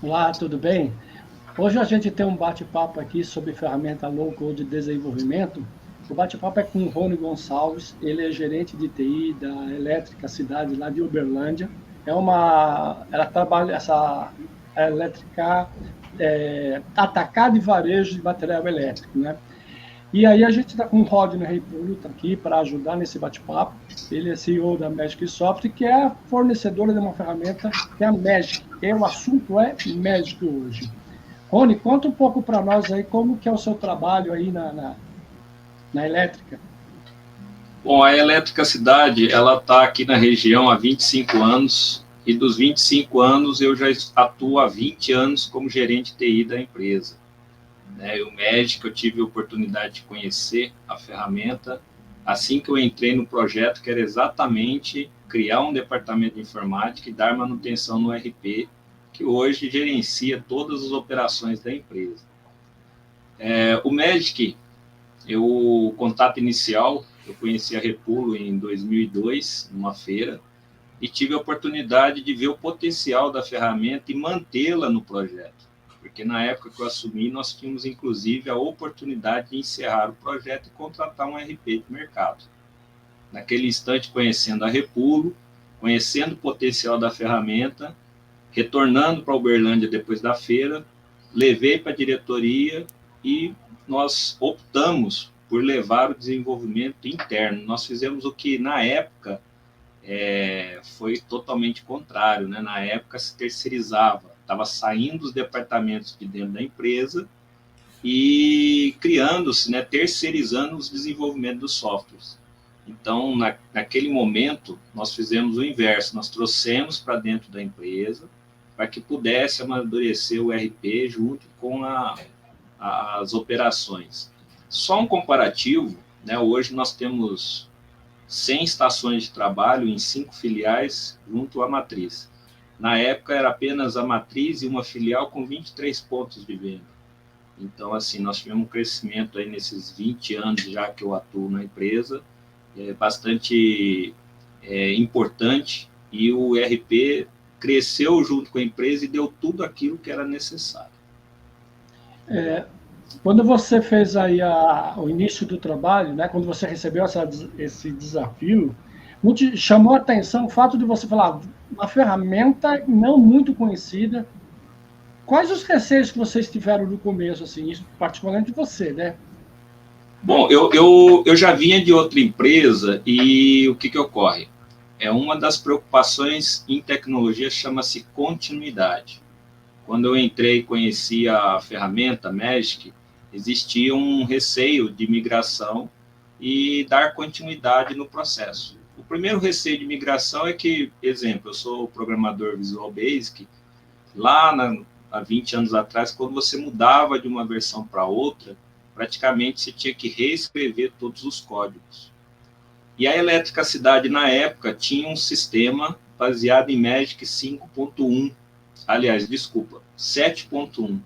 Olá, tudo bem? Hoje a gente tem um bate-papo aqui sobre ferramenta low-code de desenvolvimento. O bate-papo é com o Rony Gonçalves, ele é gerente de TI da Elétrica Cidade lá de Uberlândia. Ela trabalha essa a elétrica atacado e varejo de material elétrico, né? E aí a gente está com o Rodney Reipulo tá aqui para ajudar nesse bate-papo. Ele é CEO da Magic Software, que é a fornecedora de uma ferramenta que é a Magic. E o assunto é Magic hoje. Rony, conta um pouco para nós aí como que é o seu trabalho aí na elétrica. Bom, a Elétrica Cidade, ela está aqui na região há 25 anos, e dos 25 anos eu já atuo há 20 anos como gerente de TI da empresa. O Magic, eu tive a oportunidade de conhecer a ferramenta assim que eu entrei no projeto, que era exatamente criar um departamento de informática e dar manutenção no RP, que hoje gerencia todas as operações da empresa. O Magic, o contato inicial, eu conheci a Repulo em 2002, numa feira, e tive a oportunidade de ver o potencial da ferramenta e mantê-la no projeto. Porque na época que eu assumi, nós tínhamos inclusive a oportunidade de encerrar o projeto e contratar um RP de mercado. Naquele instante, conhecendo a Repulo, conhecendo o potencial da ferramenta, retornando para Uberlândia depois da feira, levei para a diretoria e nós optamos por levar o desenvolvimento interno. Nós fizemos o que, na época, foi totalmente contrário. Né? Na época, se terceirizava, estava saindo os departamentos de dentro da empresa e criando-se, né, terceirizando os desenvolvimentos dos softwares. Então, naquele momento, nós fizemos o inverso, nós trouxemos para dentro da empresa para que pudesse amadurecer o RP junto com as operações. Só um comparativo, né, hoje nós temos 100 estações de trabalho em 5 filiais junto à matriz. Na época era apenas a matriz e uma filial com 23 pontos de venda. Então, assim, nós tivemos um crescimento aí nesses 20 anos já que eu atuo na empresa, bastante importante, e o RP cresceu junto com a empresa e deu tudo aquilo que era necessário. Quando você fez aí o início do trabalho, né, quando você recebeu esse desafio, muito chamou a atenção o fato de você falar uma ferramenta não muito conhecida. Quais os receios que vocês tiveram no começo, assim, isso, particularmente você, né? Bom, eu já vinha de outra empresa e o que ocorre? Uma das preocupações em tecnologia chama-se continuidade. Quando eu entrei e conheci a ferramenta Magic, existia um receio de migração e dar continuidade no processo. O primeiro receio de migração é que, exemplo, eu sou programador Visual Basic, há 20 anos atrás, quando você mudava de uma versão para outra, praticamente você tinha que reescrever todos os códigos. E a Elétrica Cidade, na época, tinha um sistema baseado em Magic 5.1, aliás, desculpa, 7.1.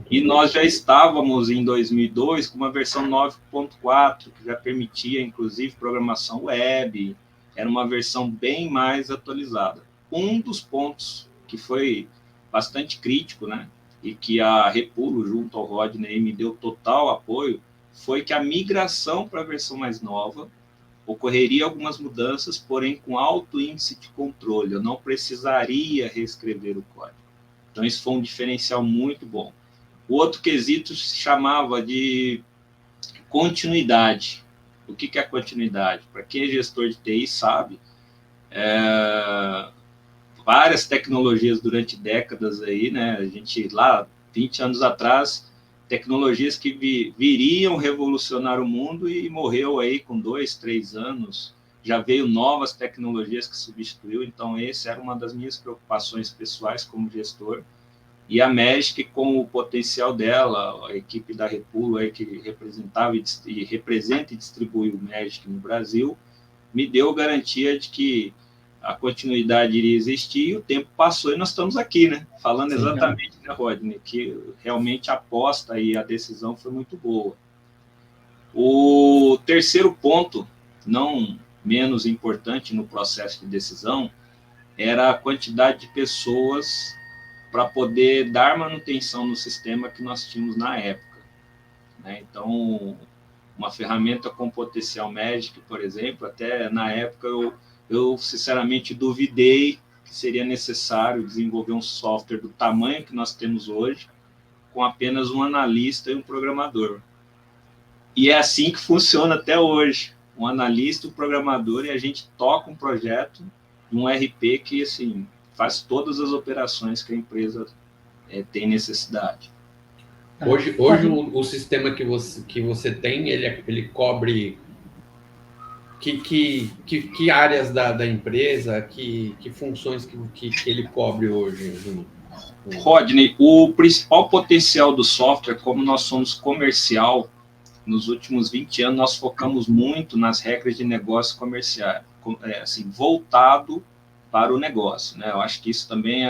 E nós já estávamos em 2002 com uma versão 9.4, que já permitia, inclusive, programação web, era uma versão bem mais atualizada. Um dos pontos que foi bastante crítico, né, e que a Repulo, junto ao Rodney, me deu total apoio, foi que a migração para a versão mais nova ocorreria algumas mudanças, porém com alto índice de controle. Eu não precisaria reescrever o código. Então, isso foi um diferencial muito bom. O outro quesito se chamava de continuidade. O que é continuidade? Para quem é gestor de TI sabe, várias tecnologias durante décadas aí, né? A gente lá, 20 anos atrás, tecnologias que viriam revolucionar o mundo e morreu aí com 2, 3 anos. Já veio novas tecnologias que substituiu, então essa era uma das minhas preocupações pessoais como gestor. E a Magic, com o potencial dela, a equipe da Repulo aí, que representava e representa e distribui o Magic no Brasil, me deu garantia de que a continuidade iria existir, e o tempo passou e nós estamos aqui, né? Falando Sim, exatamente, né, Rodney, que realmente a aposta e a decisão foi muito boa. O terceiro ponto, não menos importante no processo de decisão, era a quantidade de pessoas para poder dar manutenção no sistema que nós tínhamos na época, né? Então, uma ferramenta com potencial Magic, por exemplo, até na época eu sinceramente duvidei que seria necessário desenvolver um software do tamanho que nós temos hoje, com apenas um analista e um programador. E é assim que funciona até hoje. Um analista, um programador, e a gente toca um projeto, um RP que assim, faz todas as operações que a empresa tem necessidade. Hoje o sistema que você tem, ele cobre que áreas da empresa, que funções que ele cobre hoje, Júnior? Rodney, o principal potencial do software, como nós somos comercial, nos últimos 20 anos nós focamos muito nas regras de negócio comercial, assim, voltado para o negócio, né? Eu acho que isso também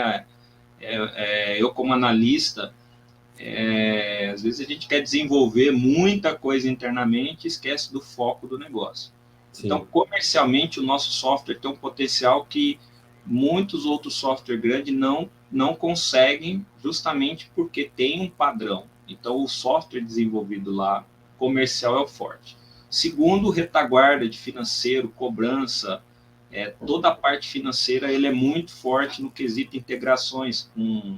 eu como analista, às vezes a gente quer desenvolver muita coisa internamente e esquece do foco do negócio. Sim. Então, comercialmente, o nosso software tem um potencial que muitos outros softwares grandes não conseguem, justamente porque tem um padrão. Então, o software desenvolvido lá, comercial, é o forte. Segundo, retaguarda de financeiro, cobrança, toda a parte financeira, ele é muito forte no quesito integrações com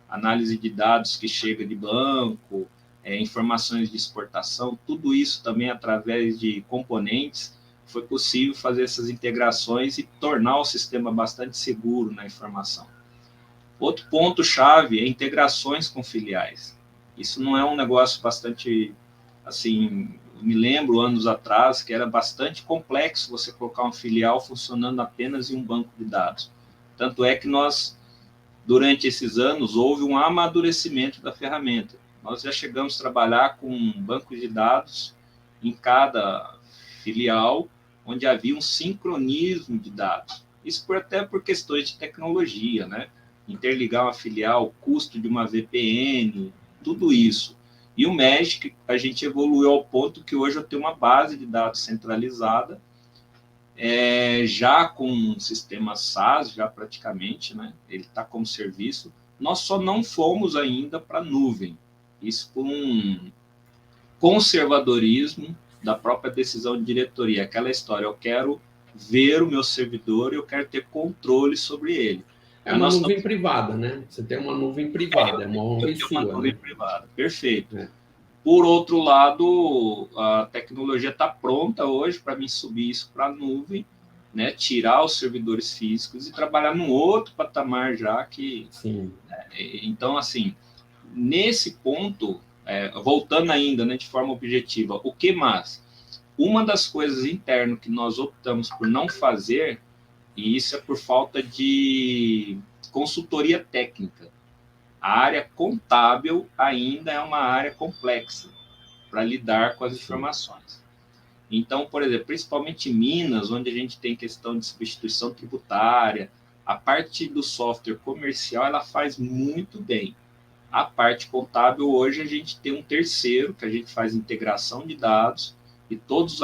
análise de dados que chega de banco, informações de exportação, tudo isso também através de componentes, foi possível fazer essas integrações e tornar o sistema bastante seguro na informação. Outro ponto-chave é integrações com filiais. Isso não é um negócio bastante, assim, me lembro anos atrás que era bastante complexo você colocar uma filial funcionando apenas em um banco de dados. Tanto é que nós, durante esses anos, houve um amadurecimento da ferramenta. Nós já chegamos a trabalhar com um banco de dados em cada filial, onde havia um sincronismo de dados. Isso até por questões de tecnologia, né? Interligar uma filial, custo de uma VPN, tudo isso. E o Magic, a gente evoluiu ao ponto que hoje eu tenho uma base de dados centralizada, já com um sistema SaaS, já praticamente, né? Ele está como serviço. Nós só não fomos ainda para a nuvem. Isso por um conservadorismo da própria decisão de diretoria. Aquela história, eu quero ver o meu servidor e eu quero ter controle sobre ele. É uma nuvem privada, né? Você tem uma nuvem privada, é uma nuvem sua, uma nuvem privada, perfeito. Por outro lado, a tecnologia está pronta hoje para mim subir isso para a nuvem, né? Tirar os servidores físicos e trabalhar num outro patamar já que... Sim. Então, assim, nesse ponto, voltando ainda, né, de forma objetiva, o que mais? Uma das coisas internas que nós optamos por não fazer, e isso é por falta de consultoria técnica. A área contábil ainda é uma área complexa para lidar com as informações. Então, por exemplo, principalmente em Minas, onde a gente tem questão de substituição tributária, a parte do software comercial ela faz muito bem. A parte contábil, hoje, a gente tem um terceiro, que a gente faz integração de dados, e todos os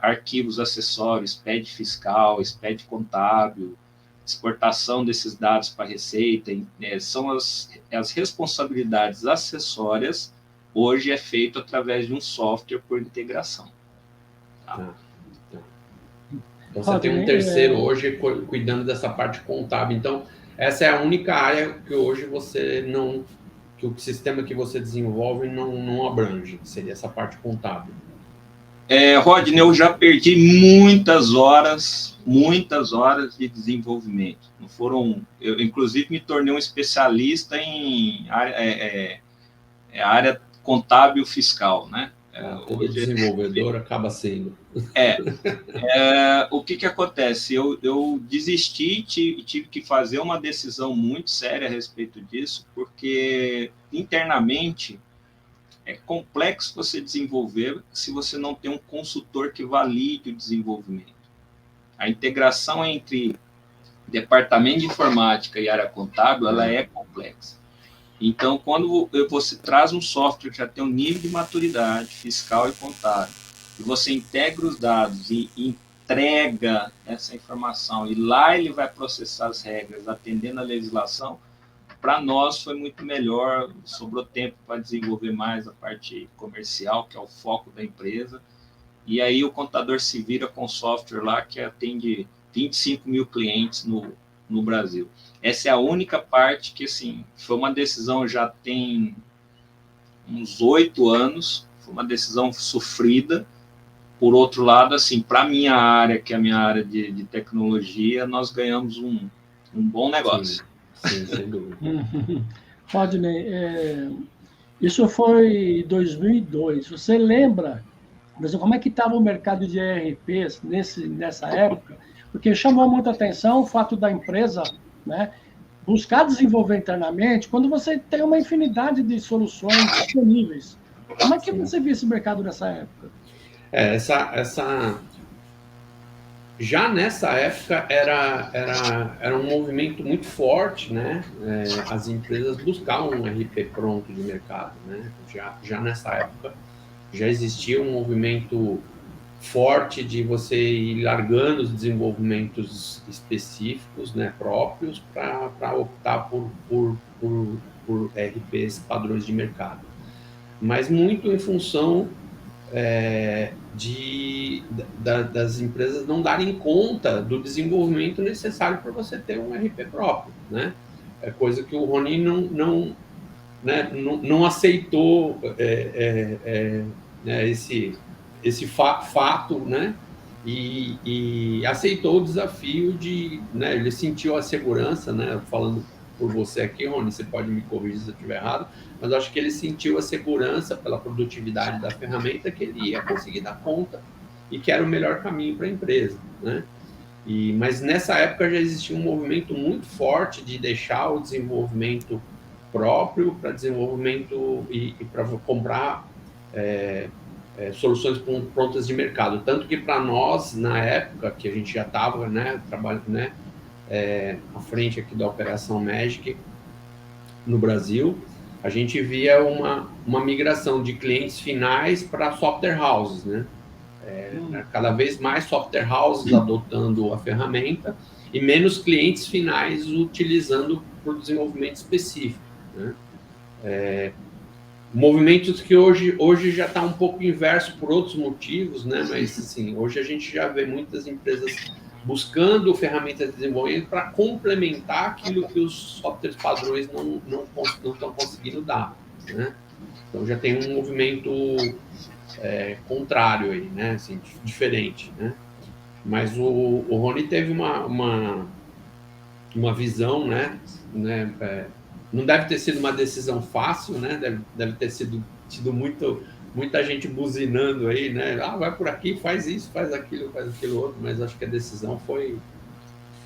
arquivos acessórios, SPED fiscal, SPED contábil, exportação desses dados para a Receita, são as responsabilidades acessórias, hoje é feito através de um software por integração. Tá? Então, você tem um terceiro hoje cuidando dessa parte contábil. Então, essa é a única área que hoje você não... que o sistema que você desenvolve não abrange, seria essa parte contábil. Rodney, eu já perdi muitas horas de desenvolvimento. Não foram, eu, inclusive, me tornei um especialista em área contábil fiscal, né? Todo desenvolvedor acaba sendo. O que acontece? Eu desisti e tive que fazer uma decisão muito séria a respeito disso, porque internamente é complexo você desenvolver se você não tem um consultor que valide o desenvolvimento. A integração entre departamento de informática e área contábil, ela é complexa. Então, quando você traz um software que já tem um nível de maturidade fiscal e contábil, e você integra os dados e entrega essa informação, e lá ele vai processar as regras, atendendo a legislação, para nós foi muito melhor, sobrou tempo para desenvolver mais a parte comercial, que é o foco da empresa, e aí o contador se vira com software lá que atende 25 mil clientes no Brasil. Essa é a única parte que, assim, foi uma decisão já tem uns 8 anos, foi uma decisão sofrida. Por outro lado, assim, para a minha área, que é a minha área de tecnologia, nós ganhamos um bom negócio. Sim, sem dúvida. Rodney, isso foi em 2002. Você lembra, mas como é que estava o mercado de ERPs nessa época? Porque chamou muita atenção o fato da empresa, né, buscar desenvolver internamente quando você tem uma infinidade de soluções disponíveis. Como é que você viu esse mercado nessa época? Já nessa época era um movimento muito forte, né? As empresas buscavam um RP pronto de mercado, né? Já nessa época já existia um movimento forte de você ir largando os desenvolvimentos específicos, né, próprios, para optar por RPs padrões de mercado. Mas muito em função das empresas não darem conta do desenvolvimento necessário para você ter um RP próprio, né? É coisa que o Rony não aceitou né, esse fato, né? E aceitou o desafio né, ele sentiu a segurança, né? Falando por você aqui, Rony, você pode me corrigir se eu estiver errado, mas acho que ele sentiu a segurança pela produtividade da ferramenta que ele ia conseguir dar conta e que era o melhor caminho para a empresa, né? Mas nessa época já existia um movimento muito forte de deixar o desenvolvimento próprio para desenvolvimento e para comprar soluções prontas de mercado. Tanto que para nós, na época que a gente já estava, né, trabalhando, né, à frente aqui da Operação Magic no Brasil, a gente via uma migração de clientes finais para software houses, né? Cada vez mais software houses adotando a ferramenta e menos clientes finais utilizando para o desenvolvimento específico, né? Movimentos que hoje já está um pouco inverso por outros motivos, né? Mas assim, hoje a gente já vê muitas empresas buscando ferramentas de desenvolvimento para complementar aquilo que os softwares padrões não estão conseguindo dar, né? Então já tem um movimento contrário aí, né? Assim, diferente, né? Mas o Rony teve uma visão, né? Não deve ter sido uma decisão fácil, né? Deve ter tido muita gente buzinando aí, né? Vai por aqui, faz isso, faz aquilo outro, mas acho que a decisão foi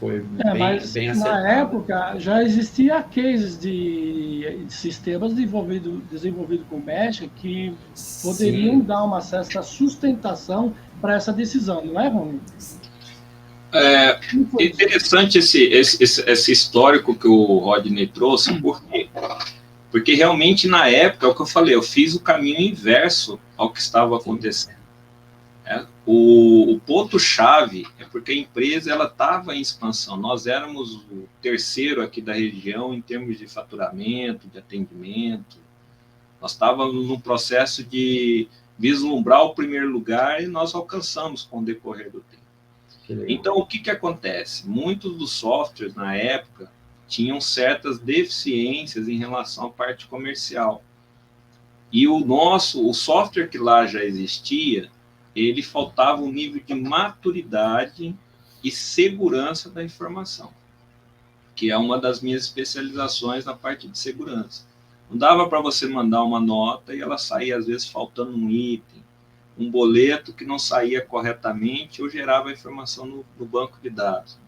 bem acertada. Na época já existia cases de sistemas desenvolvido com Mesh que poderiam dar uma certa sustentação para essa decisão, não é, Rony? É interessante esse histórico que o Rodney trouxe, por quê? Porque realmente na época, é o que eu falei, eu fiz o caminho inverso ao que estava acontecendo. O ponto-chave é porque a empresa ela estava em expansão. Nós éramos o terceiro aqui da região em termos de faturamento, de atendimento. Nós estávamos num processo de vislumbrar o primeiro lugar e nós alcançamos com o decorrer do tempo. Então, o que acontece? Muitos dos softwares, na época, tinham certas deficiências em relação à parte comercial. E o software que lá já existia, ele faltava um nível de maturidade e segurança da informação, que é uma das minhas especializações na parte de segurança. Não dava para você mandar uma nota e ela saía, às vezes, faltando um item, um boleto que não saía corretamente ou gerava informação no banco de dados.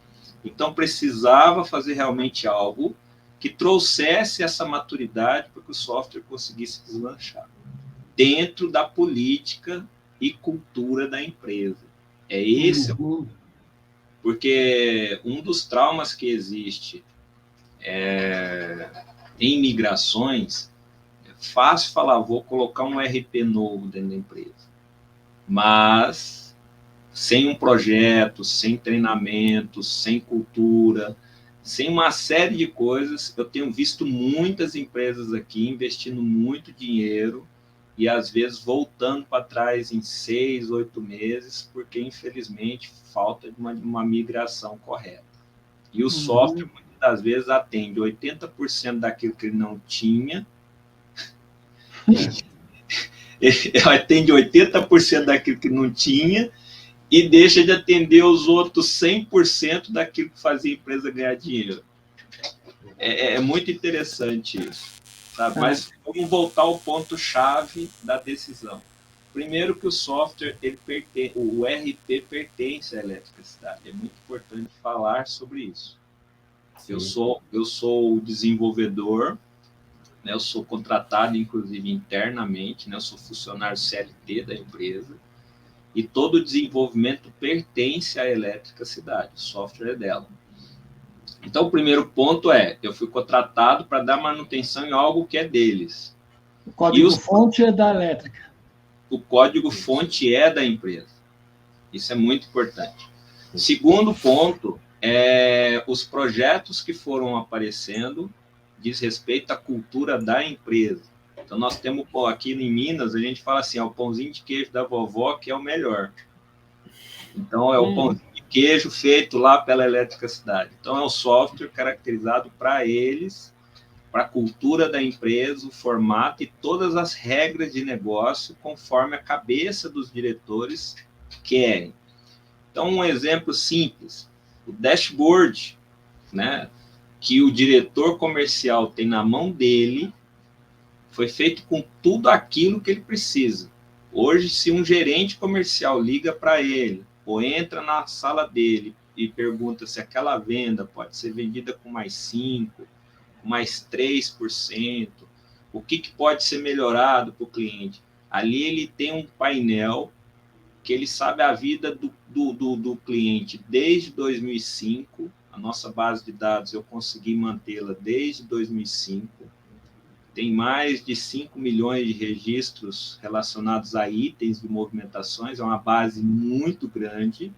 Então, precisava fazer realmente algo que trouxesse essa maturidade para que o software conseguisse deslanchar dentro da política e cultura da empresa. É esse o ponto. Porque um dos traumas que existe em migrações, é fácil falar, vou colocar um RP novo dentro da empresa. Mas sem um projeto, sem treinamento, sem cultura, sem uma série de coisas. Eu tenho visto muitas empresas aqui investindo muito dinheiro e, às vezes, voltando para trás em 6, 8 meses, porque, infelizmente, falta de uma migração correta. E o software, muitas das vezes, atende 80% daquilo que ele não tinha, ele atende 80% daquilo que não tinha e deixa de atender os outros 100% daquilo que fazia a empresa ganhar dinheiro. É muito interessante isso, sabe? Mas vamos voltar ao ponto-chave da decisão. Primeiro que o software, o ERP pertence à eletricidade. É muito importante falar sobre isso. Eu sou o desenvolvedor, né? Eu sou contratado, inclusive, internamente, né? Eu sou funcionário CLT da empresa, e todo o desenvolvimento pertence à eletricidade, o software é dela. Então, o primeiro ponto eu fui contratado para dar manutenção em algo que é deles. O código-fonte é da elétrica. O código-fonte é da empresa. Isso é muito importante. Segundo ponto, os projetos que foram aparecendo diz respeito à cultura da empresa. Então, nós temos aqui em Minas, a gente fala assim, o pãozinho de queijo da vovó que é o melhor. Então, é o pãozinho de queijo feito lá pela eletricidade. Então, é um software caracterizado para eles, para a cultura da empresa, o formato e todas as regras de negócio conforme a cabeça dos diretores querem. Então, um exemplo simples, o dashboard, né, que o diretor comercial tem na mão dele, foi feito com tudo aquilo que ele precisa. Hoje, se um gerente comercial liga para ele, ou entra na sala dele e pergunta se aquela venda pode ser vendida com mais 5%, com mais 3%, o que pode ser melhorado para o cliente. Ali ele tem um painel que ele sabe a vida do cliente desde 2005. A nossa base de dados eu consegui mantê-la desde 2005. Tem mais de 5 milhões de registros relacionados a itens de movimentações, é uma base muito grande.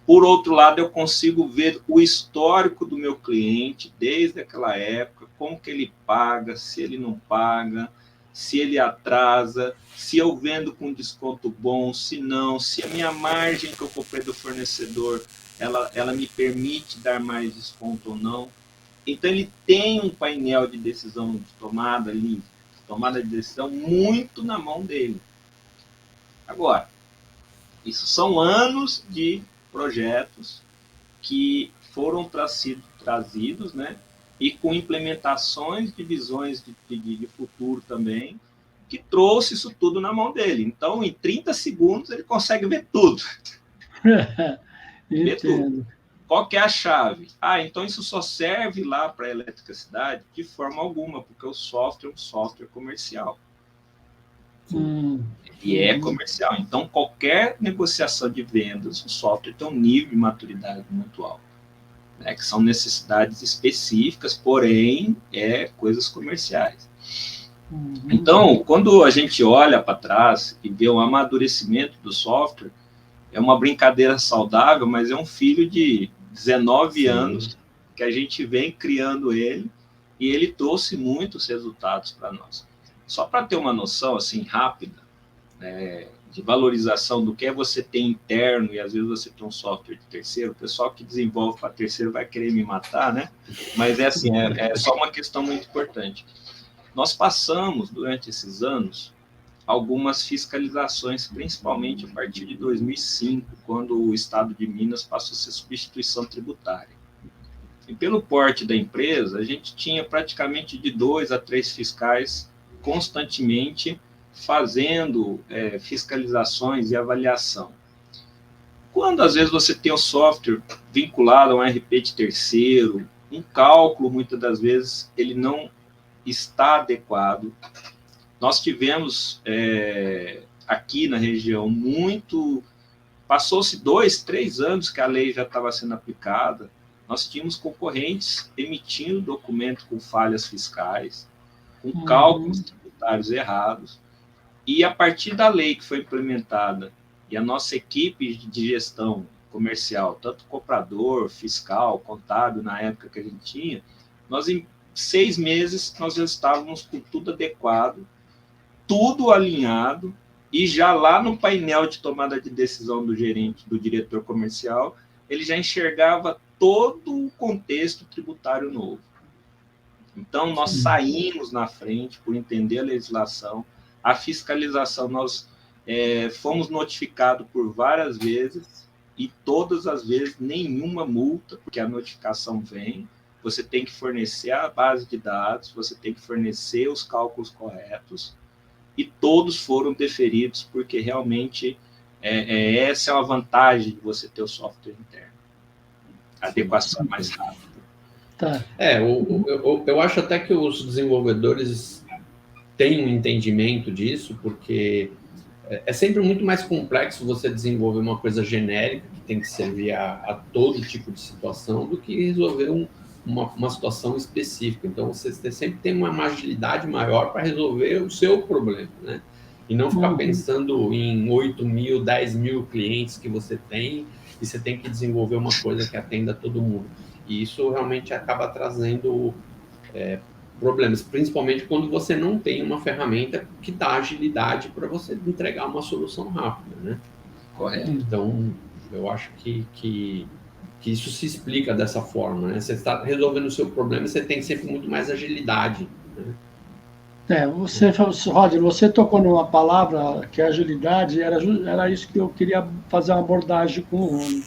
Por outro lado, eu consigo ver o histórico do meu cliente desde aquela época, como que ele paga, se ele não paga, se ele atrasa, se eu vendo com desconto bom, se não, se a minha margem que eu comprei do fornecedor, ela me permite dar mais desconto ou não. Então, ele tem um painel de decisão de tomada ali, tomada de decisão muito na mão dele. Agora, isso são anos de projetos que foram trazidos, né? E com implementações de visões de futuro também, que trouxe isso tudo na mão dele. Então, em 30 segundos, ele consegue ver tudo. Ver tudo. Qual que é a chave? Então isso só serve lá para a eletricidade? De forma alguma, porque o software é um software comercial. E é comercial. Então, qualquer negociação de vendas, o software tem um nível de maturidade muito alto, né? Que são necessidades específicas, porém, coisas comerciais. Então, quando a gente olha para trás e vê o amadurecimento do software, é uma brincadeira saudável, mas é um filho de 19 anos que a gente vem criando ele e ele trouxe muitos resultados para nós. Só para ter uma noção assim rápida, de valorização do que é você ter interno e às vezes você tem um software de terceiro, o pessoal que desenvolve para terceiro vai querer me matar, né? Mas é só uma questão muito importante. Nós passamos, durante esses anos, algumas fiscalizações, principalmente a partir de 2005, quando o Estado de Minas passou a ser substituição tributária. E pelo porte da empresa, a gente tinha praticamente de 2 a 3 fiscais constantemente fazendo fiscalizações e avaliação. Quando, às vezes, você tem um software vinculado a um RP de terceiro, um cálculo, muitas das vezes, ele não está adequado. Nós tivemos aqui na região passou-se 2, 3 anos que a lei já estava sendo aplicada, nós tínhamos concorrentes emitindo documento com falhas fiscais, com cálculos tributários errados, e a partir da lei que foi implementada, e a nossa equipe de gestão comercial, tanto comprador, fiscal, contábil, na época que a gente tinha, nós em 6 meses nós já estávamos com tudo adequado, tudo alinhado, e já lá no painel de tomada de decisão do gerente, do diretor comercial, ele já enxergava todo o contexto tributário novo. Então, nós saímos na frente por entender a legislação, a fiscalização, nós fomos notificados por várias vezes, e todas as vezes nenhuma multa, porque a notificação vem, você tem que fornecer a base de dados, você tem que fornecer os cálculos corretos, e todos foram deferidos, porque realmente essa é uma vantagem de você ter o software interno. A adequação é mais rápida. Tá. Eu acho até que os desenvolvedores têm um entendimento disso, porque é sempre muito mais complexo você desenvolver uma coisa genérica que tem que servir a todo tipo de situação do que resolver uma situação específica. Então, você sempre tem uma agilidade maior para resolver o seu problema, né? E não ficar pensando em 8 mil, 10 mil clientes que você tem e você tem que desenvolver uma coisa que atenda todo mundo. E isso realmente acaba trazendo problemas, principalmente quando você não tem uma ferramenta que dá agilidade para você entregar uma solução rápida, né? Correto. Então, eu acho que isso se explica dessa forma, né? Você está resolvendo o seu problema, você tem sempre muito mais agilidade, né? Roger, você tocou numa palavra que é agilidade, era isso que eu queria fazer uma abordagem com o Rony.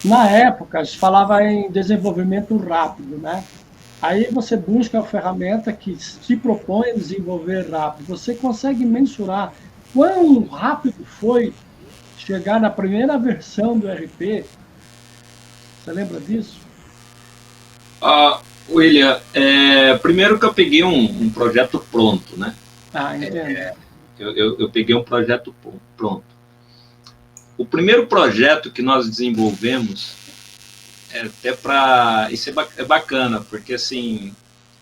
Na época, se falava em desenvolvimento rápido, né? Aí você busca a ferramenta que se propõe a desenvolver rápido. Você consegue mensurar quão rápido foi chegar na primeira versão do RP? Você lembra disso? William, primeiro que eu peguei um projeto pronto, né? Entendo. Eu peguei um projeto pronto. O primeiro projeto que nós desenvolvemos, até para... Isso é bacana, porque assim,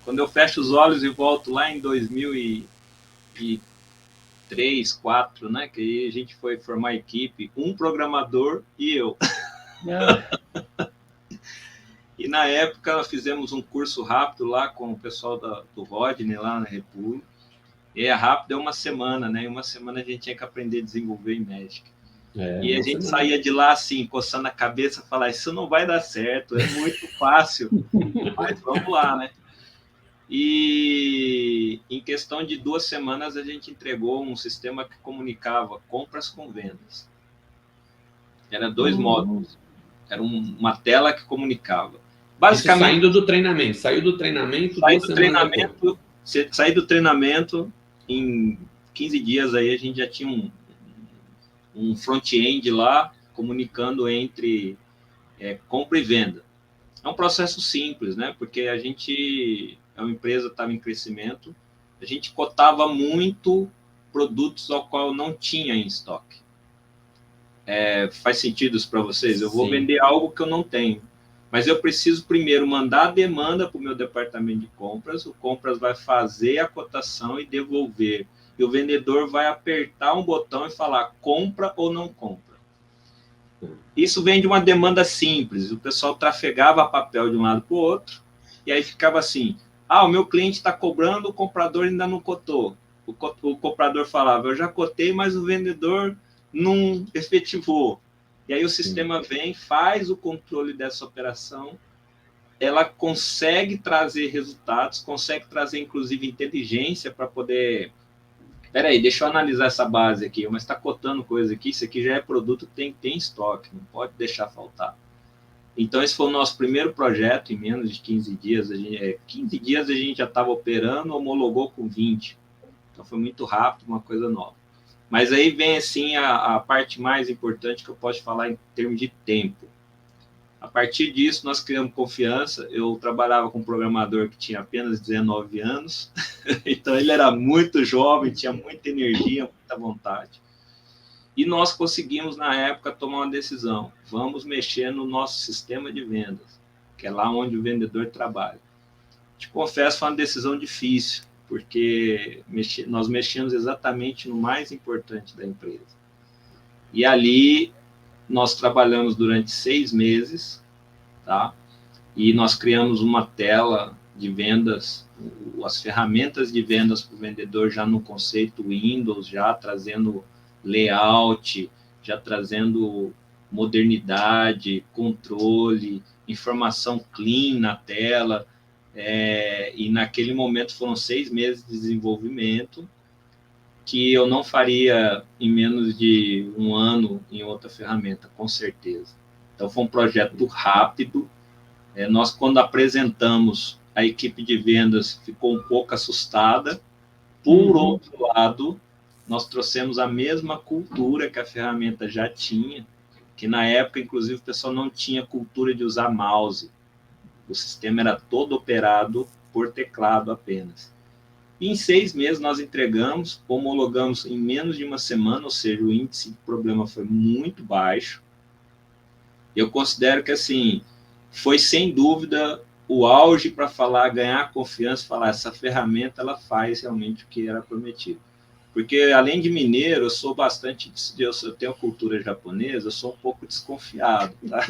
quando eu fecho os olhos e volto lá em 2003, 2004, né? Que aí a gente foi formar a equipe, um programador e eu. E na época nós fizemos um curso rápido lá com o pessoal do Rodney, lá na República. E rápido é uma semana, né? Em uma semana a gente tinha que aprender a desenvolver em Magic. E a gente saía de lá assim, coçando a cabeça, falar, isso não vai dar certo, é muito fácil, mas vamos lá, né? E em questão de 2 semanas a gente entregou um sistema que comunicava compras com vendas. Era 2 módulos. Era uma tela que comunicava. Basicamente, saiu do treinamento, 2 semanas depois. Saí do treinamento, em 15 dias aí a gente já tinha um front-end lá, comunicando entre compra e venda. É um processo simples, né? Porque a gente, a empresa estava em crescimento, a gente cotava muito produtos ao qual não tinha em estoque. Faz sentido isso para vocês? Eu vou vender algo que eu não tenho, mas eu preciso primeiro mandar a demanda para o meu departamento de compras, o compras vai fazer a cotação e devolver, e o vendedor vai apertar um botão e falar compra ou não compra. Isso vem de uma demanda simples, o pessoal trafegava papel de um lado para o outro, e aí ficava assim, o meu cliente está cobrando, o comprador ainda não cotou. O comprador falava, eu já cotei, mas o vendedor não efetivou. E aí o sistema vem, faz o controle dessa operação, ela consegue trazer resultados, consegue trazer, inclusive, inteligência para poder... Peraí, deixa eu analisar essa base aqui, mas está cotando coisa aqui, isso aqui já é produto que tem estoque, não pode deixar faltar. Então, esse foi o nosso primeiro projeto, em menos de 15 dias. 15 dias a gente já estava operando, homologou com 20. Então, foi muito rápido, uma coisa nova. Mas aí vem, assim, a parte mais importante que eu posso falar em termos de tempo. A partir disso, nós criamos confiança. Eu trabalhava com um programador que tinha apenas 19 anos, então ele era muito jovem, tinha muita energia, muita vontade. E nós conseguimos, na época, tomar uma decisão. Vamos mexer no nosso sistema de vendas, que é lá onde o vendedor trabalha. Te confesso, foi uma decisão difícil, porque nós mexemos exatamente no mais importante da empresa. E ali nós trabalhamos durante 6 meses, tá? E nós criamos uma tela de vendas, as ferramentas de vendas para o vendedor já no conceito Windows, já trazendo layout, já trazendo modernidade, controle, informação clean na tela, e naquele momento foram 6 meses de desenvolvimento, que eu não faria em menos de 1 ano em outra ferramenta, com certeza. Então, foi um projeto rápido. Nós, quando apresentamos, a equipe de vendas ficou um pouco assustada. Por outro lado, nós trouxemos a mesma cultura que a ferramenta já tinha, que na época, inclusive, o pessoal não tinha cultura de usar mouse. O sistema era todo operado por teclado apenas. E em 6 meses nós entregamos, homologamos em menos de 1 semana, ou seja, o índice de problema foi muito baixo. Eu considero que, assim, foi sem dúvida o auge para falar, ganhar confiança, falar, essa ferramenta ela faz realmente o que era prometido. Porque, além de mineiro, eu sou bastante, eu tenho cultura japonesa, eu sou um pouco desconfiado, tá?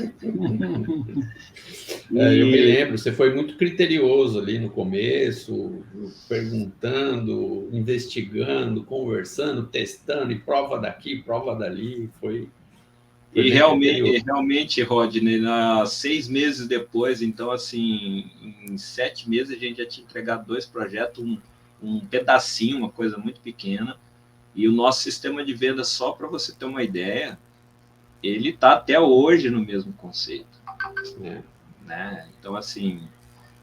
Eu me lembro, você foi muito criterioso ali no começo, perguntando, investigando, conversando, testando, e prova daqui, prova dali, foi e realmente, Rodney, 6 meses depois, então, assim, em 7 meses a gente já tinha entregado 2 projetos, um pedacinho, uma coisa muito pequena, e o nosso sistema de venda, só para você ter uma ideia, ele está até hoje no mesmo conceito. Né? Então, assim,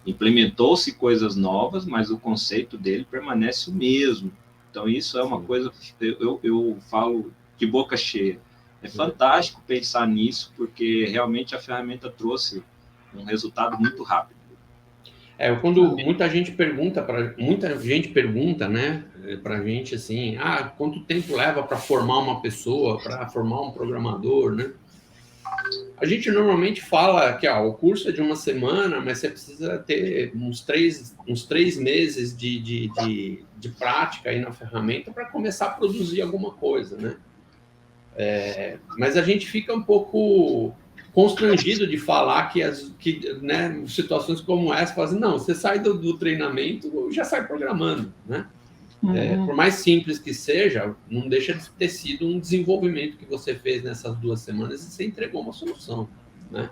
implementou-se coisas novas, mas o conceito dele permanece o mesmo. Então, isso é uma coisa, eu falo de boca cheia. É fantástico pensar nisso, porque realmente a ferramenta trouxe um resultado muito rápido. Quando muita gente pergunta, né, para a gente assim, quanto tempo leva para formar uma pessoa, para formar um programador, né? A gente normalmente fala que o curso é de 1 semana, mas você precisa ter uns 3 meses de prática aí na ferramenta para começar a produzir alguma coisa, né? Mas a gente fica um pouco constrangido de falar que né, situações como essa, fazem, não, você sai do treinamento e já sai programando, né? Por mais simples que seja, não deixa de ter sido um desenvolvimento que você fez nessas 2 semanas e você entregou uma solução, né?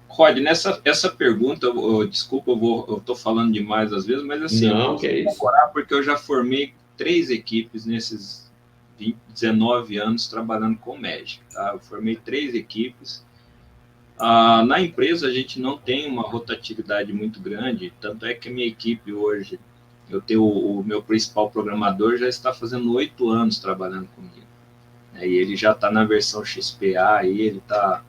Rodney, essa pergunta, desculpa, eu estou falando demais às vezes, mas assim, não, que é isso? Porque eu já formei 3 equipes nesses 19 anos trabalhando com Magic, tá? Eu formei 3 equipes. Na empresa a gente não tem uma rotatividade muito grande, tanto é que a minha equipe hoje, eu tenho o meu principal programador, já está fazendo 8 anos trabalhando comigo. E ele já está na versão XPA, e ele está...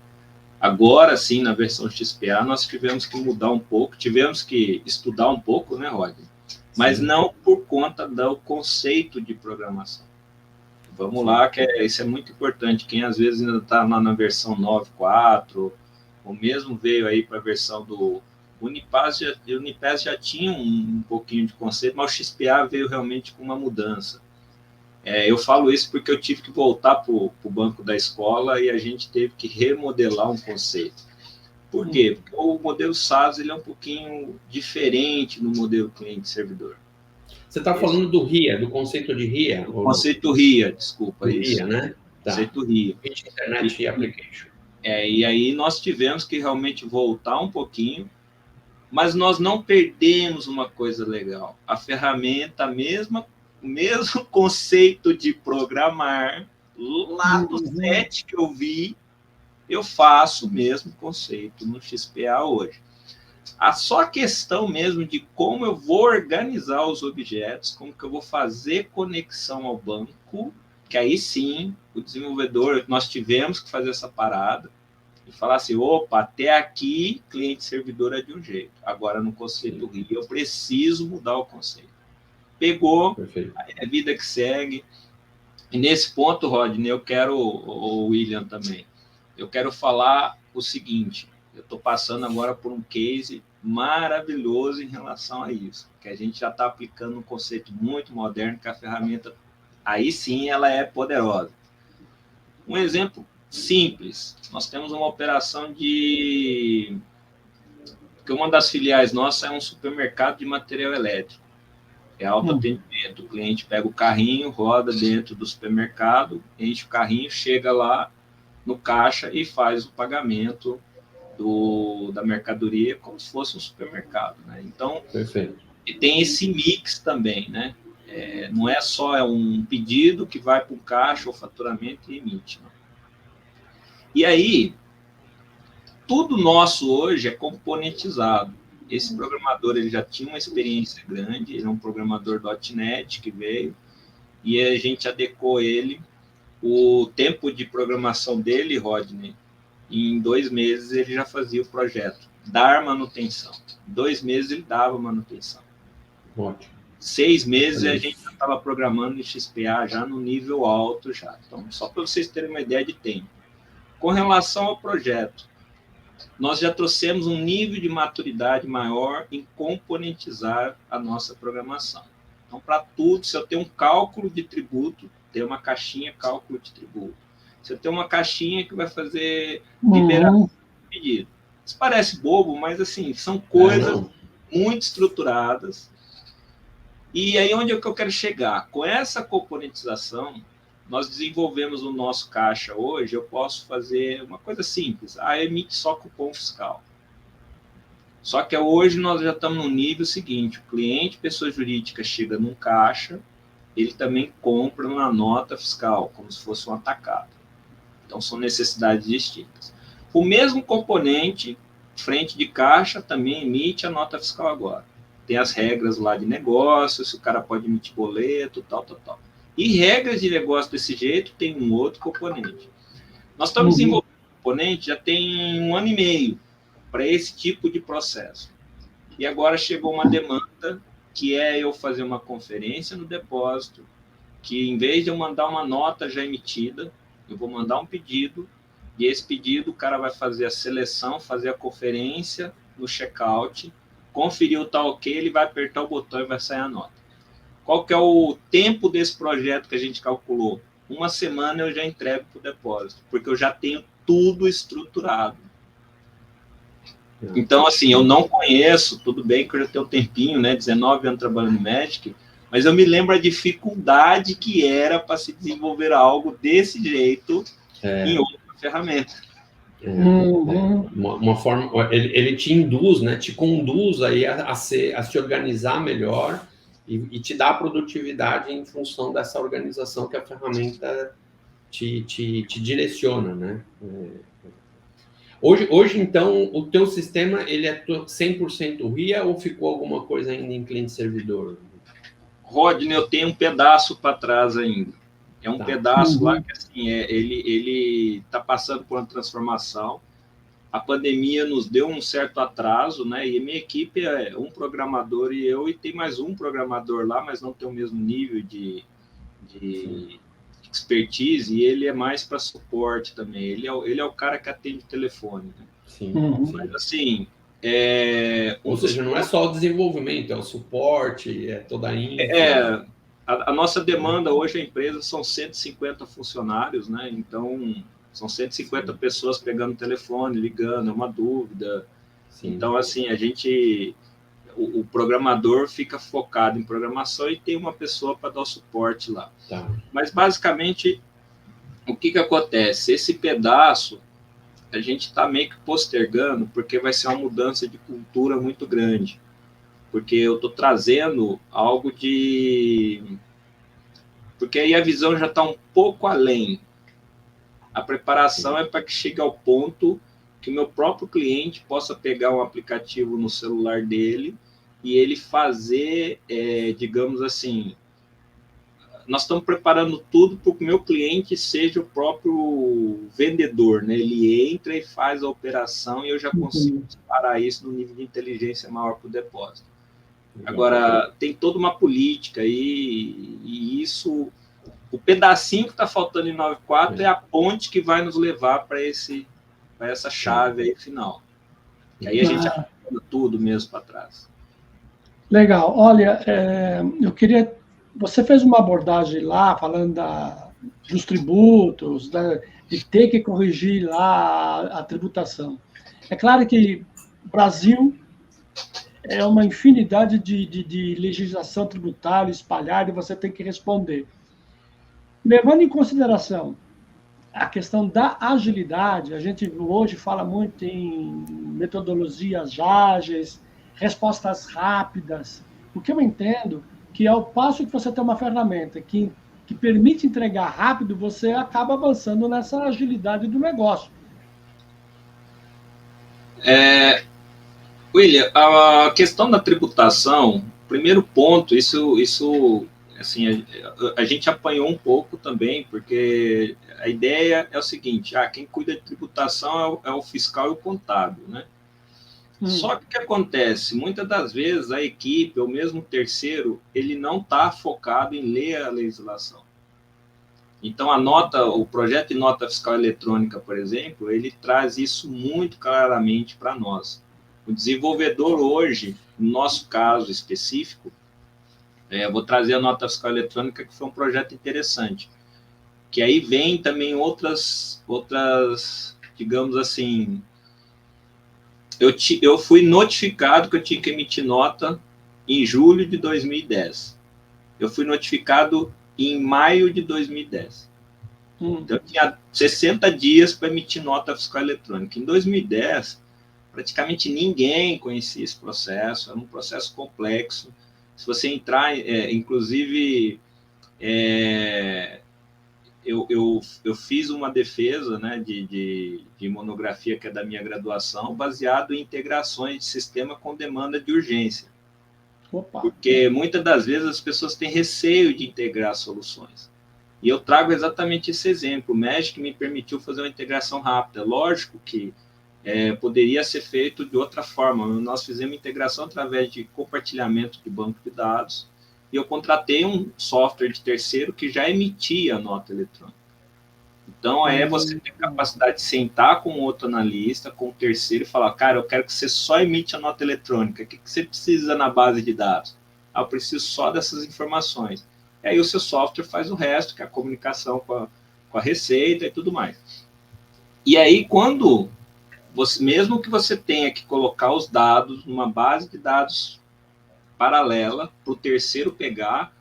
Agora sim, na versão XPA, nós tivemos que mudar um pouco, tivemos que estudar um pouco, né, Rodney? Mas sim, não por conta do conceito de programação. Vamos lá, que isso é muito importante. Quem às vezes ainda está na versão 9.4, ou mesmo veio aí para a versão do Unipass, o Unipass já tinha um pouquinho de conceito, mas o XPA veio realmente com uma mudança. Eu falo isso porque eu tive que voltar para o banco da escola e a gente teve que remodelar um conceito. Por quê? Porque o modelo SaaS ele é um pouquinho diferente no modelo cliente-servidor. Você está falando do RIA, do conceito de RIA? O conceito RIA, desculpa. Do RIA, né? Tá. Conceito RIA. Internet Application. E aí nós tivemos que realmente voltar um pouquinho, mas nós não perdemos uma coisa legal. A ferramenta, o mesmo conceito de programar, lá do 7 que eu vi, eu faço o mesmo conceito no XPA hoje. Só a questão mesmo de como eu vou organizar os objetos, como que eu vou fazer conexão ao banco, que aí sim, o desenvolvedor, nós tivemos que fazer essa parada e falar assim, opa, até aqui, cliente-servidor é de um jeito. Agora, no conceito RIA, eu preciso mudar o conceito. Pegou, é vida que segue. E nesse ponto, Rodney, eu quero, o William também, eu quero falar o seguinte, eu estou passando agora por um case maravilhoso em relação a isso, que a gente já está aplicando um conceito muito moderno, que a ferramenta, aí sim, ela é poderosa. Um exemplo simples, nós temos uma operação que uma das filiais nossa é um supermercado de material elétrico, é autoatendimento, o cliente pega o carrinho, roda dentro do supermercado, enche o carrinho, chega lá no caixa e faz o pagamento da mercadoria como se fosse um supermercado, né? Então, perfeito. E tem esse mix também, né? Não é só um pedido que vai para um caixa ou faturamento e emite. Né? E aí, tudo nosso hoje é componentizado. Esse programador ele já tinha uma experiência grande, ele é um programador .NET que veio, e a gente adequou ele, o tempo de programação dele, Rodney, em 2 meses ele já fazia o projeto, dar manutenção. Em 2 meses ele dava manutenção. Ótimo. 6 meses a gente já estava programando em XPA já no nível alto já. Então, só para vocês terem uma ideia de tempo. Com relação ao projeto, nós já trouxemos um nível de maturidade maior em componentizar a nossa programação. Então, para tudo, se eu tenho um cálculo de tributo, tem uma caixinha cálculo de tributo. Se eu tenho uma caixinha que vai fazer liberação de pedido. Isso parece bobo, mas assim, são coisas muito estruturadas. E aí, onde é que eu quero chegar? Com essa componentização, nós desenvolvemos o nosso caixa hoje, eu posso fazer uma coisa simples, emite só cupom fiscal. Só que hoje nós já estamos no nível seguinte, o cliente, pessoa jurídica, chega num caixa, ele também compra uma nota fiscal, como se fosse um atacado. Então, são necessidades distintas. O mesmo componente, frente de caixa, também emite a nota fiscal agora. Tem as regras lá de negócio, se o cara pode emitir boleto, tal. E regras de negócio desse jeito tem um outro componente. Nós estamos desenvolvendo um componente já tem 1 ano e meio para esse tipo de processo. E agora chegou uma demanda que é eu fazer uma conferência no depósito, que em vez de eu mandar uma nota já emitida, eu vou mandar um pedido, e esse pedido o cara vai fazer a seleção, fazer a conferência no checkout, conferir o tá ok, ele vai apertar o botão e vai sair a nota. Qual que é o tempo desse projeto que a gente calculou? 1 semana eu já entrego para o depósito, porque eu já tenho tudo estruturado. Então, assim, eu não conheço, tudo bem que eu já tenho um tempinho, né, 19 anos trabalhando no Magic, mas eu me lembro a dificuldade que era para se desenvolver algo desse jeito em outra ferramenta. Uma forma, ele te induz, né, te conduz aí a se organizar melhor e te dá produtividade em função dessa organização que a ferramenta te direciona, né? Hoje, então, o teu sistema ele é 100% RIA ou ficou alguma coisa ainda em cliente-servidor? Rodney, eu tenho um pedaço para trás ainda. É um pedaço lá que assim, ele está passando por uma transformação. A pandemia nos deu um certo atraso, né? E minha equipe é um programador e eu, e tem mais um programador lá, mas não tem o mesmo nível de expertise, e ele é mais para suporte também. Ele é o cara que atende o telefone. Né? Sim. Mas assim... Ou seja, não é só o desenvolvimento, é o suporte, é toda a infra. A nossa demanda hoje, a empresa, são 150 funcionários, né? Então, são 150 pessoas pegando o telefone, ligando, é uma dúvida. Sim. Então, assim, o programador fica focado em programação e tem uma pessoa para dar o suporte lá. Mas, basicamente, o que acontece? Esse pedaço, a gente está meio que postergando, porque vai ser uma mudança de cultura muito grande. Porque eu estou trazendo algo de... Porque aí a visão já está um pouco além. A preparação é para que chegue ao ponto que o meu próprio cliente possa pegar um aplicativo no celular dele e ele fazer, digamos assim... Nós estamos preparando tudo para que o meu cliente seja o próprio vendedor, né? Ele entra e faz a operação e eu já consigo disparar isso no nível de inteligência maior para o depósito. Agora, tem toda uma política aí, e isso, o pedacinho que está faltando em 9.4 é a ponte que vai nos levar para essa chave aí final. E aí a gente aprende tudo mesmo para trás. Legal. Olha, eu queria... Você fez uma abordagem lá, falando dos tributos, de ter que corrigir lá a tributação. É claro que o Brasil é uma infinidade de legislação tributária espalhada e você tem que responder. Levando em consideração a questão da agilidade, a gente hoje fala muito em metodologias ágeis, respostas rápidas. O que eu entendo que ao passo que você tem uma ferramenta que permite entregar rápido, você acaba avançando nessa agilidade do negócio. William, a questão da tributação, primeiro ponto, isso assim, a gente apanhou um pouco também, porque a ideia é o seguinte, quem cuida de tributação é o fiscal e o contábil, né? Só que o que acontece? Muitas das vezes a equipe, ou mesmo o terceiro, ele não está focado em ler a legislação. Então, o projeto de nota fiscal eletrônica, por exemplo, ele traz isso muito claramente para nós. O desenvolvedor hoje, no nosso caso específico, eu vou trazer a nota fiscal eletrônica, que foi um projeto interessante, que aí vem também outras digamos assim, eu fui notificado que eu tinha que emitir nota em julho de 2010. Eu fui notificado em maio de 2010. Então, eu tinha 60 dias para emitir nota fiscal eletrônica. Em 2010, praticamente ninguém conhecia esse processo, era um processo complexo. Se você entrar, inclusive, eu fiz uma defesa, né, de monografia, que é da minha graduação, baseado em integrações de sistema com demanda de urgência. Opa. Porque muitas das vezes as pessoas têm receio de integrar soluções. E eu trago exatamente esse exemplo. O Magic me permitiu fazer uma integração rápida. Lógico que poderia ser feito de outra forma. Nós fizemos integração através de compartilhamento de banco de dados, e eu contratei um software de terceiro que já emitia a nota eletrônica. Então, você ter capacidade de sentar com outro analista, com o terceiro, e falar, cara, eu quero que você só emite a nota eletrônica. O que você precisa na base de dados? Eu preciso só dessas informações. E aí o seu software faz o resto, que é a comunicação com a Receita e tudo mais. E aí, quando mesmo que você tenha que colocar os dados numa base de dados paralela para o terceiro pegar,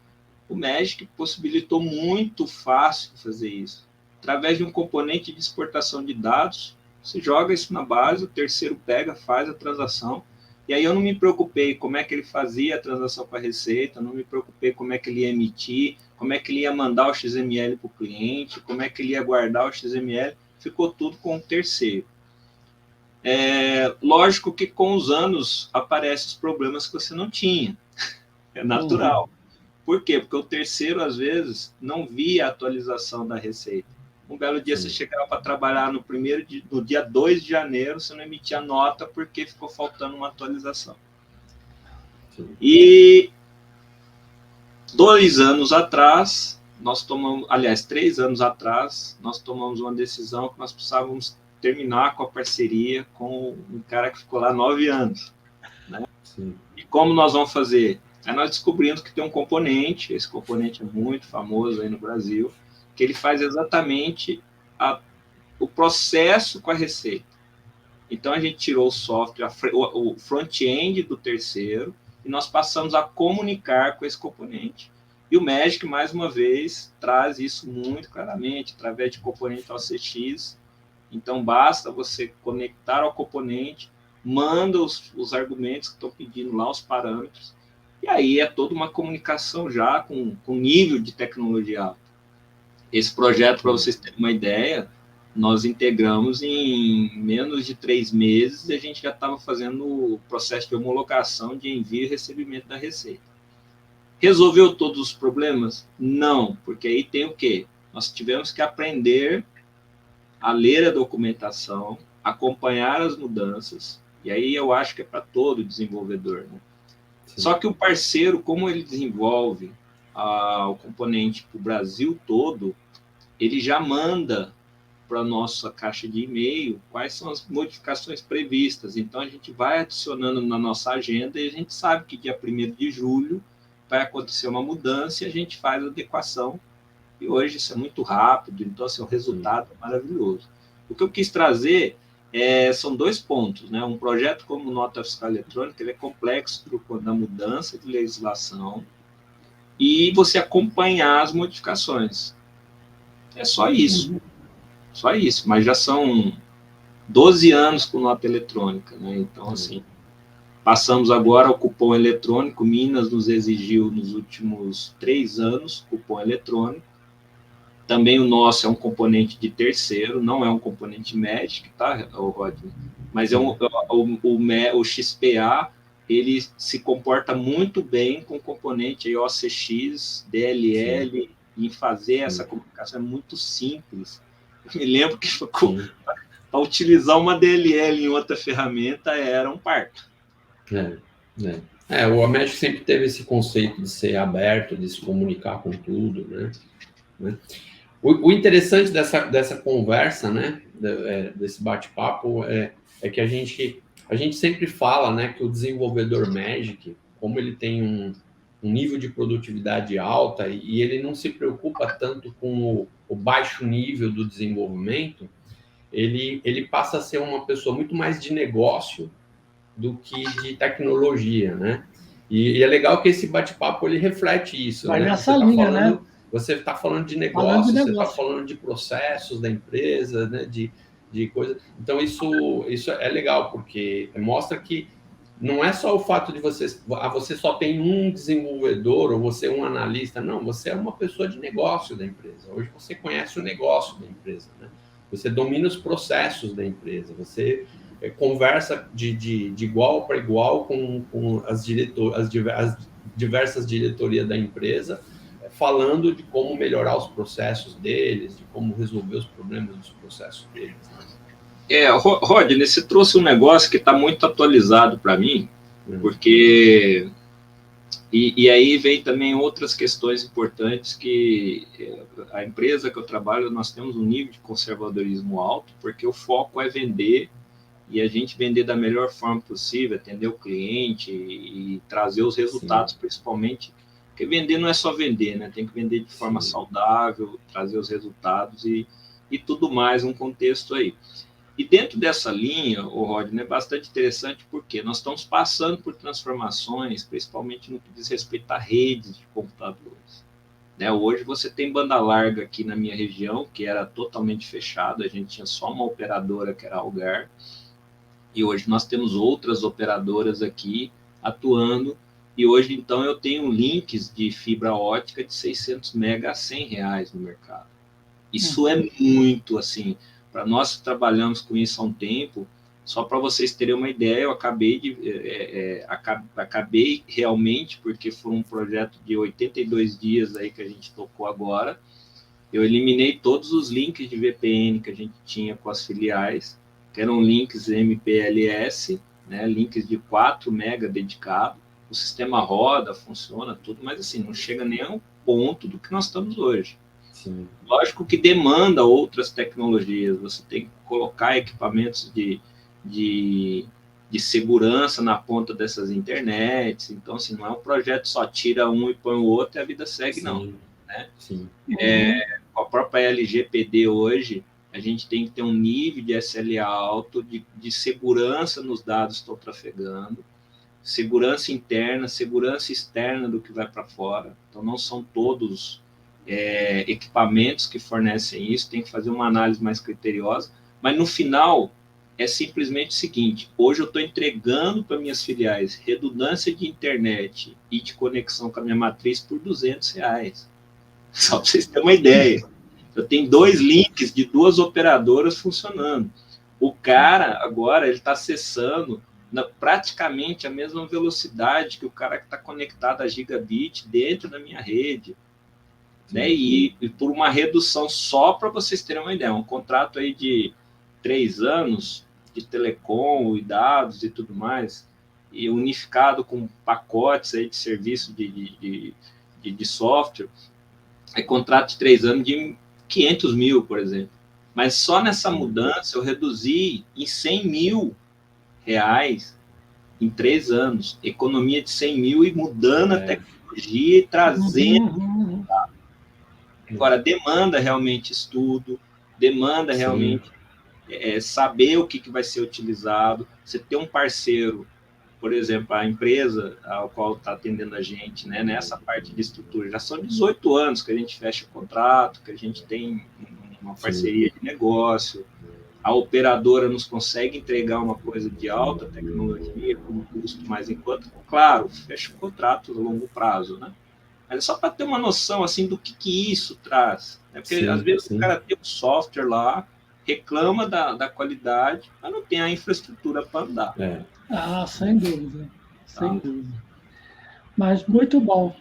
o Magic possibilitou muito fácil fazer isso. Através de um componente de exportação de dados, você joga isso na base, o terceiro pega, faz a transação, e aí eu não me preocupei como é que ele fazia a transação com a Receita, não me preocupei como é que ele ia emitir, como é que ele ia mandar o XML para o cliente, como é que ele ia guardar o XML, ficou tudo com o terceiro. Lógico que com os anos aparecem os problemas que você não tinha, é natural. Por quê? Porque o terceiro, às vezes, não via a atualização da Receita. Um belo dia você chegava para trabalhar no dia 2 de janeiro, você não emitia nota porque ficou faltando uma atualização. E 2 anos atrás, 3 anos atrás, nós tomamos uma decisão que nós precisávamos terminar com a parceria com um cara que ficou lá 9 anos. Né? E como nós vamos fazer? Aí nós descobrimos que tem um componente, esse componente é muito famoso aí no Brasil, que ele faz exatamente o processo com a Receita. Então, a gente tirou o software, o front-end do terceiro, e nós passamos a comunicar com esse componente. E o Magic, mais uma vez, traz isso muito claramente, através de componente OCX. Então, basta você conectar ao componente, manda os argumentos que estão pedindo lá, os parâmetros, e aí é toda uma comunicação já com nível de tecnologia alta. Esse projeto, para vocês terem uma ideia, nós integramos em menos de 3 meses e a gente já estava fazendo o processo de homologação de envio e recebimento da Receita. Resolveu todos os problemas? Não, porque aí tem o quê? Nós tivemos que aprender a ler a documentação, acompanhar as mudanças, e aí eu acho que é para todo desenvolvedor, né? Só que o parceiro, como ele desenvolve o componente para o Brasil todo, ele já manda para a nossa caixa de e-mail quais são as modificações previstas. Então, a gente vai adicionando na nossa agenda e a gente sabe que dia 1º de julho vai acontecer uma mudança e a gente faz a adequação E hoje isso é muito rápido, então assim, o resultado é maravilhoso. O que eu quis trazer são 2 pontos, né? Um projeto como nota fiscal eletrônica, ele é complexo quando a mudança de legislação e você acompanhar as modificações. É só isso, mas já são 12 anos com nota eletrônica, né? Então, assim, passamos agora ao cupom eletrônico, Minas nos exigiu nos últimos 3 anos cupom eletrônico. Também o nosso é um componente de terceiro, não é um componente Magic, tá, Rodney? Mas o XPA, ele se comporta muito bem com o componente aí OCX, DLL, em fazer essa comunicação é muito simples. Eu me lembro que para utilizar uma DLL em outra ferramenta era um parto. O Magic sempre teve esse conceito de ser aberto, de se comunicar com tudo, né? O interessante dessa conversa, né, desse bate-papo, é que a gente sempre fala, né, que o desenvolvedor Magic, como ele tem um nível de produtividade alta e ele não se preocupa tanto com o baixo nível do desenvolvimento, ele passa a ser uma pessoa muito mais de negócio do que de tecnologia, né? E é legal que esse bate-papo ele reflete isso. Vai né? nessa linha, né? Você está falando de negócio, você está falando de processos da empresa, né? de coisa. Então, isso é legal, porque mostra que não é só o fato de você só tem um desenvolvedor ou você é um analista. Não, você é uma pessoa de negócio da empresa. Hoje você conhece o negócio da empresa, né? Você domina os processos da empresa, você conversa de igual para igual com as diversas diretorias da empresa, falando de como melhorar os processos deles, de como resolver os problemas dos processos deles. Rodney, você trouxe um negócio que está muito atualizado para mim, porque... E aí vem também outras questões importantes que a empresa que eu trabalho, nós temos um nível de conservadorismo alto, porque o foco é vender e a gente vender da melhor forma possível, atender o cliente e trazer os resultados, principalmente, porque vender não é só vender, né? Tem que vender de forma saudável, trazer os resultados e tudo mais, um contexto aí. E dentro dessa linha, o Rodney, é bastante interessante porque nós estamos passando por transformações, principalmente no que diz respeito a redes de computadores. Né? Hoje você tem banda larga aqui na minha região, que era totalmente fechada, a gente tinha só uma operadora que era a Algar, e hoje nós temos outras operadoras aqui atuando, e hoje então eu tenho links de fibra ótica de 600 mega a R$100 no mercado. Isso é muito, assim, para nós que trabalhamos com isso há um tempo, só para vocês terem uma ideia, eu acabei realmente, porque foi um projeto de 82 dias aí que a gente tocou agora, eu eliminei todos os links de VPN que a gente tinha com as filiais, que eram links MPLS, né, links de 4 mega dedicado, o sistema roda, funciona, tudo, mas assim, não chega nem ao ponto do que nós estamos hoje. Sim. Lógico que demanda outras tecnologias, você tem que colocar equipamentos de segurança na ponta dessas internets, então, assim, não é um projeto só tira um e põe o outro e a vida segue, não. Né? Com a própria LGPD hoje, a gente tem que ter um nível de SLA alto, de segurança nos dados que estão trafegando, segurança interna, segurança externa do que vai para fora, então não são todos... equipamentos que fornecem isso, tem que fazer uma análise mais criteriosa, mas no final é simplesmente o seguinte, hoje eu estou entregando para minhas filiais redundância de internet e de conexão com a minha matriz por R$200, só para vocês terem uma ideia. Eu tenho 2 links de 2 operadoras funcionando. O cara, agora, ele está acessando praticamente a mesma velocidade que o cara que está conectado a gigabit dentro da minha rede. Né? E por uma redução, só para vocês terem uma ideia, um contrato aí de 3 anos de telecom e dados e tudo mais, e unificado com pacotes aí de serviço de software, é contrato de 3 anos de 500 mil, por exemplo. Mas só nessa mudança eu reduzi em R$100 mil em 3 anos, economia de 100 mil e mudando a tecnologia e trazendo... Agora, demanda realmente estudo, demanda realmente saber o que vai ser utilizado. Você ter um parceiro, por exemplo, a empresa ao qual está atendendo a gente, né, nessa parte de estrutura, já são 18 anos que a gente fecha o contrato, que a gente tem uma parceria de negócio, a operadora nos consegue entregar uma coisa de alta tecnologia, com custo mais enquanto, claro, fecha o contrato a longo prazo, né? Mas é só para ter uma noção, assim, do que isso traz, né? Porque, às vezes, o cara tem um software lá, reclama da qualidade, mas não tem a infraestrutura para andar. Sem dúvida, sem dúvida. Mas muito bom.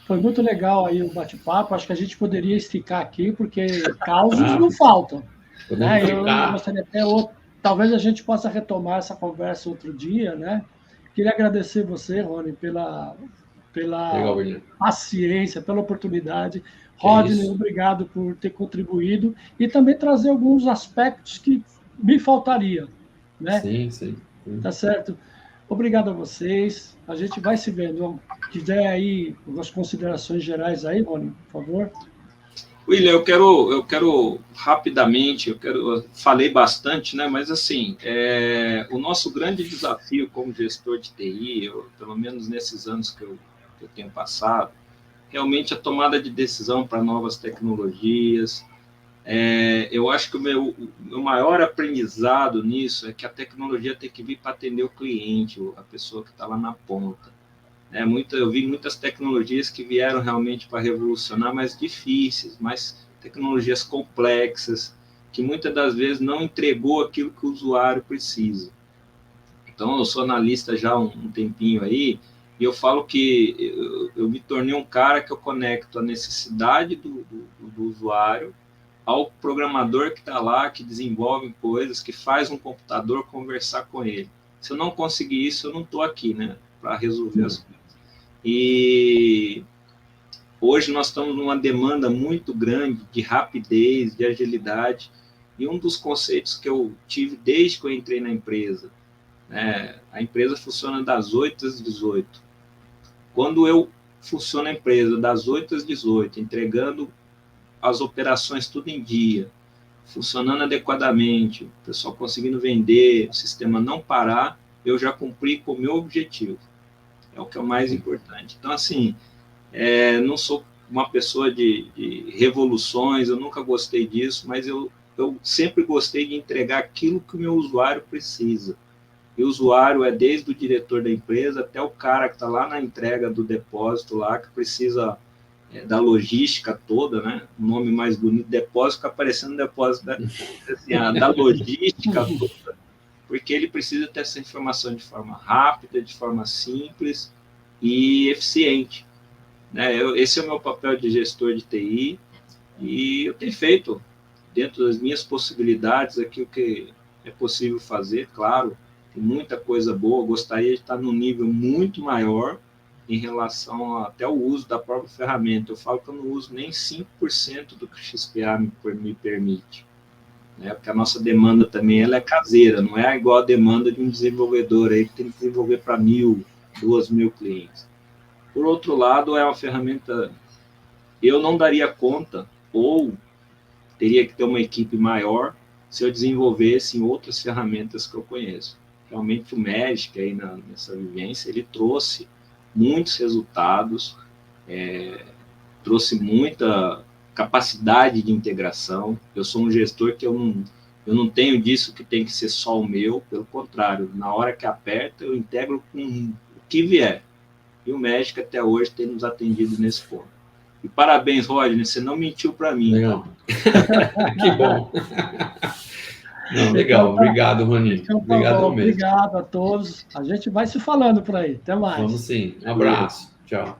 Foi muito legal aí o bate-papo. Acho que a gente poderia esticar aqui, porque causos não faltam. Né? Eu gostaria até talvez a gente possa retomar essa conversa outro dia, né? Queria agradecer você, Rony, pela paciência, pela oportunidade. Rodney, obrigado por ter contribuído e também trazer alguns aspectos que me faltaria, né? Sim. Tá certo? Obrigado a vocês. A gente vai se vendo. Se quiser aí as considerações gerais aí, Rony, por favor. William, eu quero rapidamente, falei bastante, né? Mas assim, o nosso grande desafio como gestor de TI, pelo menos nesses anos que eu tenho passado, realmente a tomada de decisão para novas tecnologias. Eu acho que o meu maior aprendizado nisso é que a tecnologia tem que vir para atender o cliente, a pessoa que está lá na ponta. Eu vi muitas tecnologias que vieram realmente para revolucionar, mas difíceis, mais tecnologias complexas, que muitas das vezes não entregou aquilo que o usuário precisa. Então, eu sou analista já há um tempinho aí, e eu falo que eu me tornei um cara que eu conecto a necessidade do usuário ao programador que está lá, que desenvolve coisas, que faz um computador conversar com ele. Se eu não conseguir isso, eu não estou aqui, né, para resolver as coisas. E hoje nós estamos numa demanda muito grande de rapidez, de agilidade, e um dos conceitos que eu tive desde que eu entrei na empresa, a empresa funciona das 8 às 18. Quando eu funciono a empresa das 8 às 18, entregando as operações tudo em dia, funcionando adequadamente, o pessoal conseguindo vender, o sistema não parar, eu já cumpri com o meu objetivo. É o que é o mais importante. Então, assim, não sou uma pessoa de revoluções, eu nunca gostei disso, mas eu sempre gostei de entregar aquilo que o meu usuário precisa. E o usuário é desde o diretor da empresa até o cara que está lá na entrega do depósito, lá que precisa da logística toda, né? O nome mais bonito, depósito, fica aparecendo depósito da logística toda, porque ele precisa ter essa informação de forma rápida, de forma simples e eficiente. Esse é o meu papel de gestor de TI, e eu tenho feito, dentro das minhas possibilidades, aqui o que é possível fazer, claro, tem muita coisa boa, gostaria de estar num nível muito maior em relação até ao uso da própria ferramenta. Eu falo que eu não uso nem 5% do que o XPA me permite, porque a nossa demanda também ela é caseira, não é igual a demanda de um desenvolvedor aí que tem que desenvolver para 1.000, 2.000 clientes. Por outro lado, é uma ferramenta, eu não daria conta, ou teria que ter uma equipe maior se eu desenvolvesse em outras ferramentas que eu conheço. Realmente o Magic, aí nessa vivência, ele trouxe muitos resultados, trouxe muita capacidade de integração. Eu sou um gestor que eu não tenho disso que tem que ser só o meu, pelo contrário, na hora que aperta, eu integro com o que vier. E o Magic até hoje tem nos atendido nesse ponto. E parabéns, Rodney, você não mentiu para mim. Legal. Que bom. Não, legal, obrigado, Rony. Obrigado mesmo. Obrigado a todos. A gente vai se falando por aí. Até mais. Vamos sim. Um abraço. Tchau.